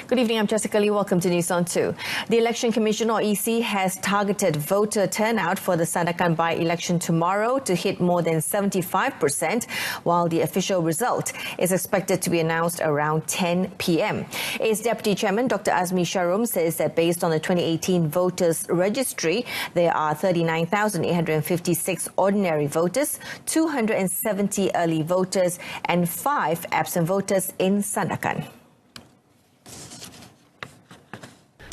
Good evening, I'm Jessica Lee. Welcome to News on 2. The Election Commission, or EC, has targeted voter turnout for the Sandakan by-election tomorrow to hit more than 75%, while the official result is expected to be announced around 10 p.m. Its Deputy Chairman, Dr. Azmi Sharum, says that based on the 2018 voters registry, there are 39,856 ordinary voters, 270 early voters and 5 absent voters in Sandakan.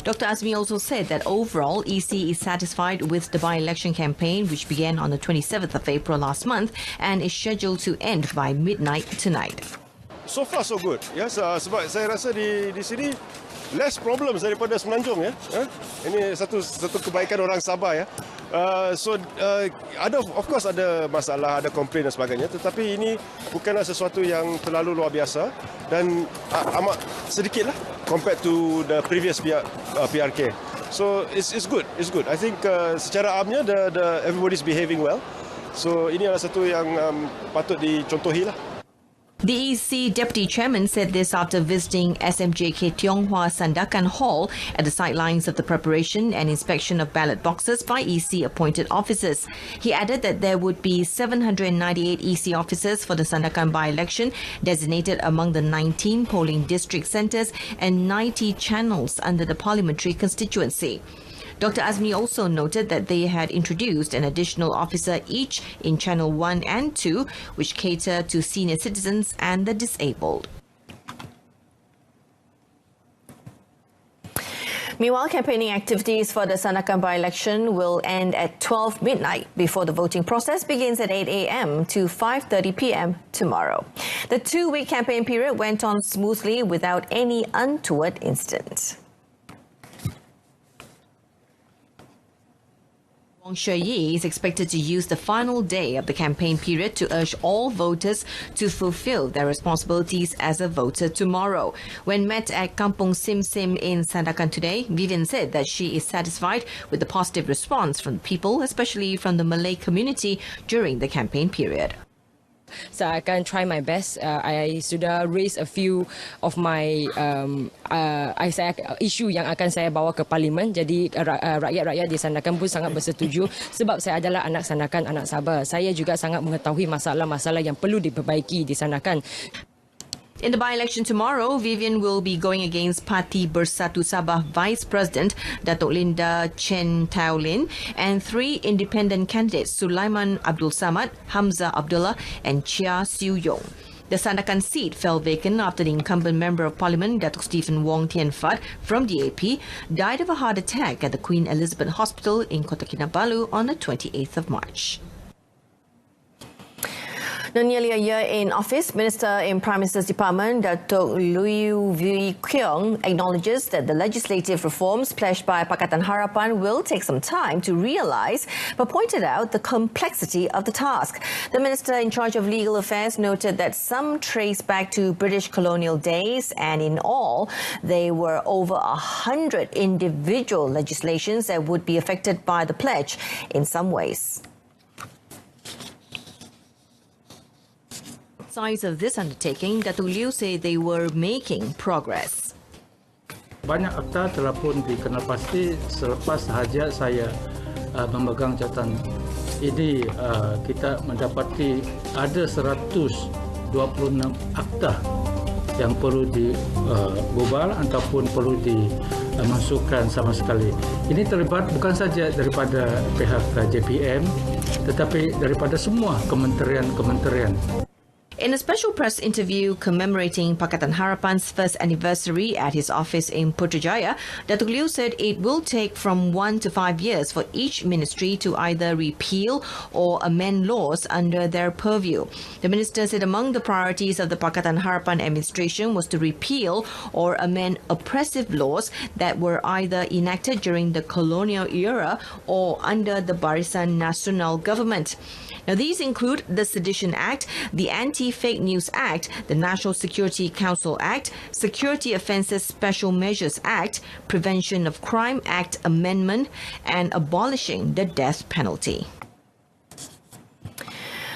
Dr. Azmi also said that overall, EC is satisfied with the by-election campaign, which began on the 27th of April last month and is scheduled to end by midnight tonight. So far so good. Yes, sebab saya rasa di sini less problems daripada Semenanjung ya. Ini satu kebaikan orang Sabah ya. Of course ada masalah, ada komplain dan sebagainya, tetapi ini bukanlah sesuatu yang terlalu luar biasa dan amat sedikitlah compared to the previous PRK. So it's good. I think secara amnya everybody's behaving well. So ini adalah satu yang patut dicontohi lah. The EC Deputy Chairman said this after visiting SMJK Tiong-Hwa Sandakan Hall at the sidelines of the preparation and inspection of ballot boxes by EC-appointed officers. He added that there would be 798 EC officers for the Sandakan by-election, designated among the 19 polling district centres and 90 channels under the parliamentary constituency. Dr. Azmi also noted that they had introduced an additional officer each in Channel 1 and 2, which cater to senior citizens and the disabled. Meanwhile, campaigning activities for the Sandakan by-election will end at 12 midnight before the voting process begins at 8 a.m. to 5:30 p.m. tomorrow. The 2-week campaign period went on smoothly without any untoward incident. Wong Shih-yi is expected to use the final day of the campaign period to urge all voters to fulfill their responsibilities as a voter tomorrow. When met at Kampung Sim Sim in Sandakan today, Vivian said that she is satisfied with the positive response from people, especially from the Malay community during the campaign period. So I can try my best. I sudah raise a few of my isu yang akan saya bawa ke Parlimen. Jadi rakyat-rakyat di Sandakan pun sangat bersetuju sebab saya adalah anak Sandakan, anak Sabah. Saya juga sangat mengetahui masalah-masalah yang perlu diperbaiki di Sandakan. In the by-election tomorrow, Vivian will be going against Parti Bersatu Sabah Vice President Datuk Linda Chen Taolin and 3 independent candidates Sulaiman Abdul Samad, Hamzah Abdullah and Chia Siu Yong. The Sandakan seat fell vacant after the incumbent Member of Parliament Datuk Stephen Wong Tien Fat from DAP died of a heart attack at the Queen Elizabeth Hospital in Kota Kinabalu on the 28th of March. Now, nearly a year in office, Minister in Prime Minister's Department, Datuk Lui Wee Keong, acknowledges that the legislative reforms pledged by Pakatan Harapan will take some time to realise, but pointed out the complexity of the task. The Minister in charge of Legal Affairs noted that some trace back to British colonial days, and in all, there were over 100 individual legislations that would be affected by the pledge in some ways. Size of this undertaking, Datuk Liu say they were making progress. Banyak akta telah pun dikenal pasti selepas sahaja saya memegang jawatan ini. Kita mendapati ada 126 akta yang perlu dibubar ataupun perlu dimasukkan sama sekali. Ini terlibat bukan saja daripada pihak JPM, tetapi daripada semua kementerian-kementerian. In a special press interview commemorating Pakatan Harapan's first anniversary at his office in Putrajaya, Datuk Liu said it will take from 1 to 5 years for each ministry to either repeal or amend laws under their purview. The minister said among the priorities of the Pakatan Harapan administration was to repeal or amend oppressive laws that were either enacted during the colonial era or under the Barisan Nasional government. Now, these include the Sedition Act, the Anti-Fake News Act, the National Security Council Act, Security Offences Special Measures Act, Prevention of Crime Act Amendment, and abolishing the death penalty.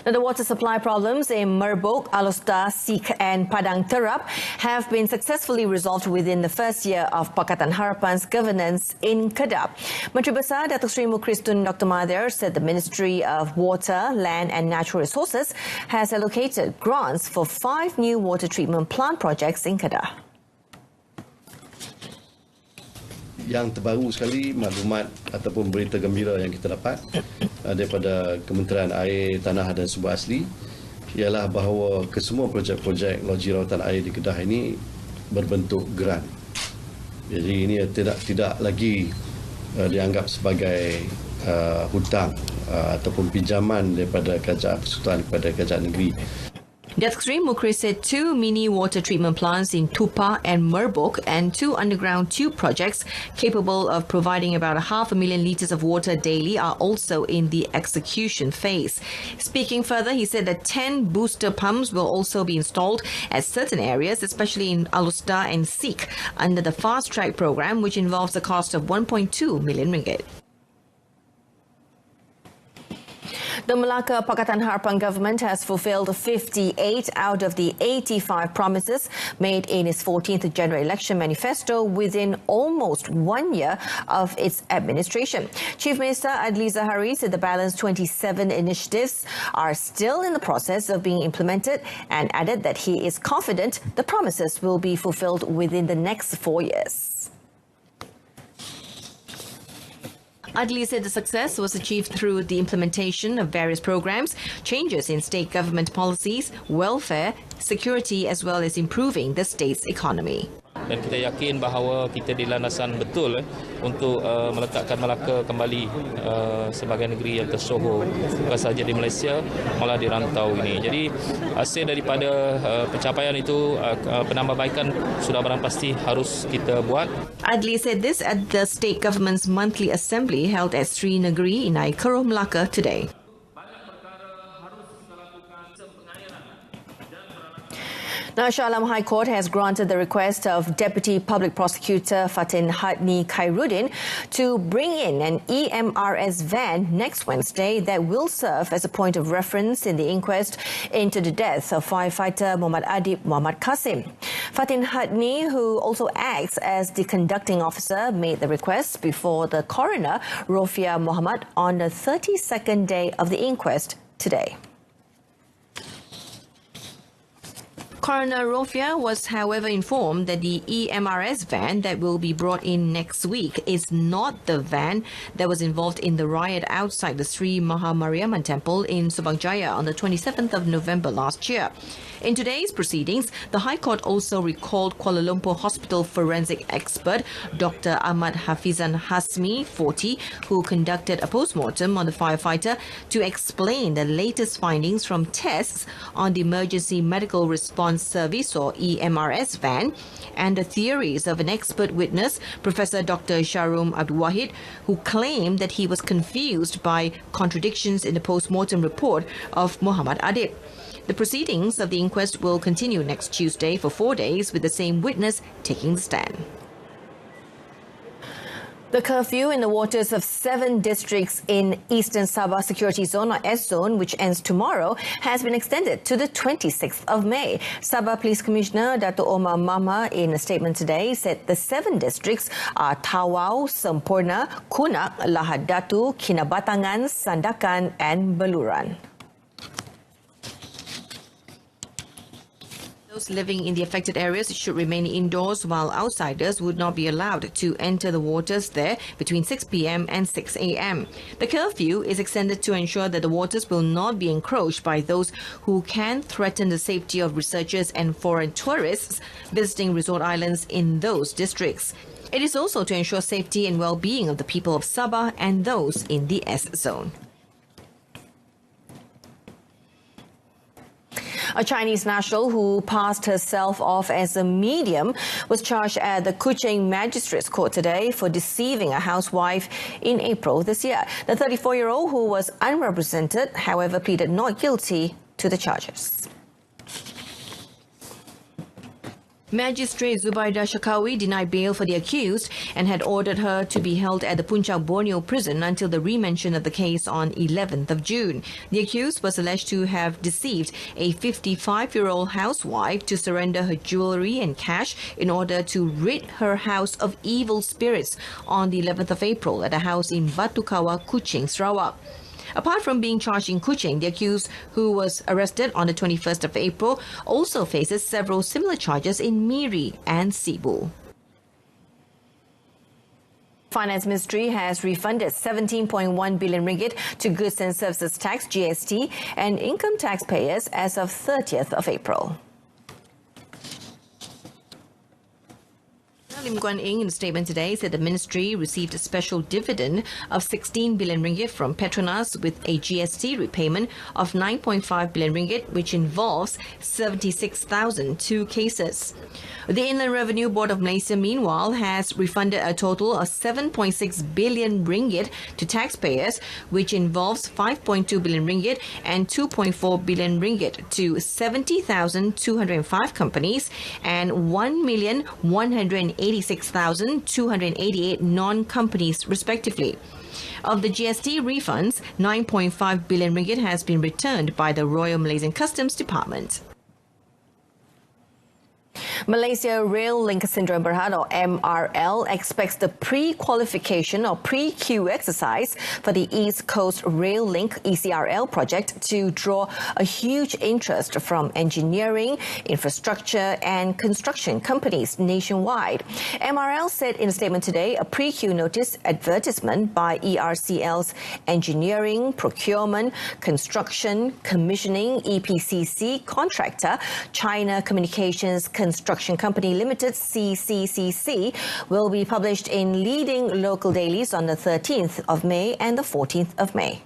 Now, the water supply problems in Merbok, Alor, Sikh and Padang Terap have been successfully resolved within the first year of Pakatan Harapan's governance in Kedah. Menteri Besar Datuk Seri Mukhris Tun Dr. Mahathir said the Ministry of Water, Land and Natural Resources has allocated grants for 5 new water treatment plant projects in Kedah. Yang terbaru sekali maklumat ataupun berita gembira yang kita dapat daripada Kementerian Air, Tanah dan Sumber Asli ialah bahawa kesemua projek-projek loji rawatan air di Kedah ini berbentuk grant. Jadi ini tidak lagi dianggap sebagai hutang ataupun pinjaman daripada Kerajaan Persekutuan kepada Kerajaan Negeri. Datuk Seri Mukhris said 2 mini water treatment plants in Tupa and Merbok and 2 underground tube projects capable of providing about 500,000 litres of water daily are also in the execution phase. Speaking further, he said that 10 booster pumps will also be installed at certain areas, especially in Alor and Sikh, under the Fast Track program, which involves a cost of 1.2 million ringgit. The Melaka Pakatan Harapan government has fulfilled 58 out of the 85 promises made in its 14th general election manifesto within almost 1 year of its administration. Chief Minister Adli Zahari said the balance 27 initiatives are still in the process of being implemented and added that he is confident the promises will be fulfilled within the next 4 years. Adli said the success was achieved through the implementation of various programs, changes in state government policies, welfare, security as well as improving the state's economy. Dan kita yakin bahawa kita di landasan betul untuk meletakkan Melaka kembali sebagai negeri yang tersohor bukan sahaja di Malaysia malah di rantau ini. Jadi hasil daripada pencapaian itu penambahbaikan sudah barang pasti harus kita buat. Adli said this at the state government's monthly assembly held at Sri Negeri in Aikaro, Melaka today. Now, Shah Alam High Court has granted the request of Deputy Public Prosecutor Fatin Hadni Khairuddin to bring in an EMRS van next Wednesday that will serve as a point of reference in the inquest into the death of firefighter Muhammad Adib Muhammad Qasim. Fatin Hadni, who also acts as the conducting officer, made the request before the coroner, Rofia Muhammad, on the 32nd day of the inquest today. Coroner Rofia was, however, informed that the EMRS van that will be brought in next week is not the van that was involved in the riot outside the Sri Maha Mariamman Temple in Subang Jaya on the 27th of November last year. In today's proceedings, the High Court also recalled Kuala Lumpur Hospital forensic expert Dr. Ahmad Hafizan Hasmi, 40, who conducted a post-mortem on the firefighter to explain the latest findings from tests on the Emergency Medical Response Service or EMRS van and the theories of an expert witness, Professor Dr. Sharum Abdul Wahid, who claimed that he was confused by contradictions in the post-mortem report of Muhammad Adib. The proceedings of the inquest will continue next Tuesday for 4 days with the same witness taking the stand. The curfew in the waters of 7 districts in Eastern Sabah Security Zone or S Zone, which ends tomorrow, has been extended to the 26th of May. Sabah Police Commissioner Dato' Omar Mahma in a statement today said the 7 districts are Tawau, Sempurna, Kunak, Lahad Datu, Kinabatangan, Sandakan and Beluran. Those living in the affected areas should remain indoors, while outsiders would not be allowed to enter the waters there between 6 p.m. and 6 a.m. The curfew is extended to ensure that the waters will not be encroached by those who can threaten the safety of researchers and foreign tourists visiting resort islands in those districts. It is also to ensure safety and well-being of the people of Sabah and those in the S Zone. A Chinese national who passed herself off as a medium was charged at the Kuching Magistrates Court today for deceiving a housewife in April this year. The 34-year-old, who was unrepresented, however, pleaded not guilty to the charges. Magistrate Zubaida Shakawi denied bail for the accused and had ordered her to be held at the Puncak Borneo prison until the remention of the case on 11th of June. The accused was alleged to have deceived a 55-year-old housewife to surrender her jewellery and cash in order to rid her house of evil spirits on the 11th of April at a house in Batu Kawah, Kuching, Sarawak. Apart from being charged in Kuching, the accused, who was arrested on the 21st of April, also faces several similar charges in Miri and Sibu. Finance Ministry has refunded 17.1 billion ringgit to Goods and Services Tax (GST) and income tax payers as of 30th of April. Lim Guan Eng, in a statement today, said the ministry received a special dividend of 16 billion ringgit from Petronas with a GST repayment of 9.5 billion ringgit, which involves 76,002 cases. The Inland Revenue Board of Malaysia, meanwhile, has refunded a total of 7.6 billion ringgit to taxpayers, which involves 5.2 billion ringgit and 2.4 billion ringgit to 70,205 companies and 1,186,288 non-companies, respectively. Of the GST refunds, 9.5 billion ringgit has been returned by the Royal Malaysian Customs Department. Malaysia Rail Link Syndrome Berhad, or MRL, expects the pre-qualification or pre-queue exercise for the East Coast Rail Link ECRL project to draw a huge interest from engineering, infrastructure and construction companies nationwide. MRL said in a statement today a pre-queue notice advertisement by ERCL's engineering, procurement, construction, commissioning EPCC contractor, China Communications Construction Company Limited, CCCC, will be published in leading local dailies on the 13th of May and the 14th of May.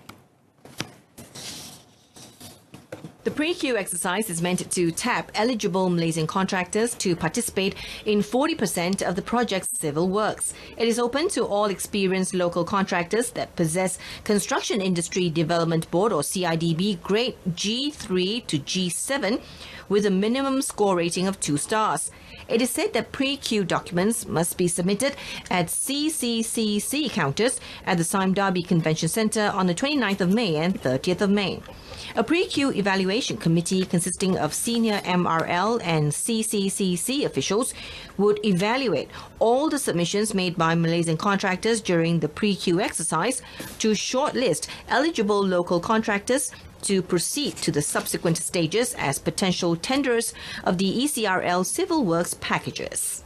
The pre-queue exercise is meant to tap eligible Malaysian contractors to participate in 40% of the project's civil works. It is open to all experienced local contractors that possess Construction Industry Development Board or CIDB grade G3 to G7 with a minimum score rating of 2 stars. It is said that pre-queue documents must be submitted at CCCC counters at the Sime Darby Convention Centre on the 29th of May and 30th of May. A pre-queue evaluation committee consisting of senior MRL and CCCC officials would evaluate all the submissions made by Malaysian contractors during the pre-queue exercise to shortlist eligible local contractors to proceed to the subsequent stages as potential tenderers of the ECRL civil works packages.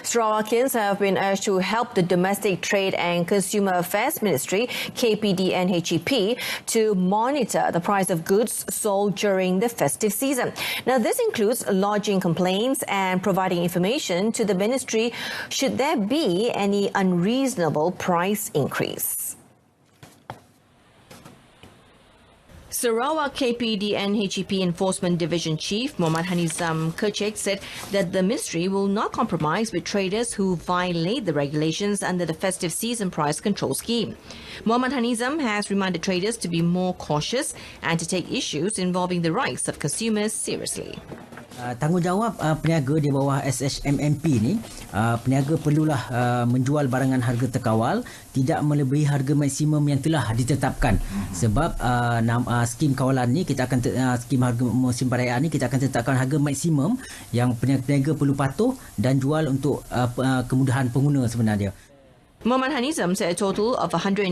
Sarawakians have been urged to help the Domestic Trade and Consumer Affairs Ministry, KPDNHEP, to monitor the price of goods sold during the festive season. Now, this includes lodging complaints and providing information to the ministry should there be any unreasonable price increase. Sarawak KPDNHEP Enforcement Division Chief Muhammad Hanizam Kerchek said that the ministry will not compromise with traders who violate the regulations under the festive season price control scheme. Muhammad Hanizam has reminded traders to be more cautious and to take issues involving the rights of consumers seriously. Tanggungjawab peniaga di bawah SHMMP ni, peniaga perlulah menjual barangan harga terkawal tidak melebihi harga maksimum yang telah ditetapkan. Sebab skim kawalan ni kita akan skim harga musim perayaan ni kita akan tetapkan harga maksimum yang peniaga perlu patuh dan jual untuk kemudahan pengguna sebenarnya. Muhammad Hanizam said a total of 197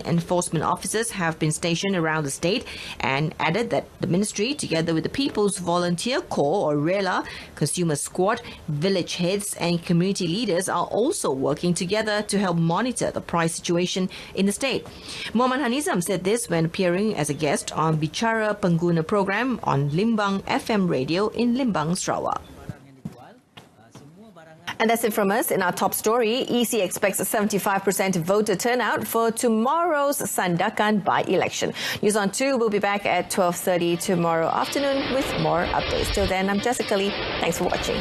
enforcement officers have been stationed around the state and added that the ministry, together with the People's Volunteer Corps or RELA, Consumer Squad, village heads and community leaders are also working together to help monitor the price situation in the state. Muhammad Hanizam said this when appearing as a guest on Bicara Pengguna program on Limbang FM radio in Limbang, Sarawak. And that's it from us in our top story. EC expects a 75% voter turnout for tomorrow's Sandakan by-election. News on 2 will be back at 12:30 tomorrow afternoon with more updates. Till then, I'm Jessica Lee. Thanks for watching.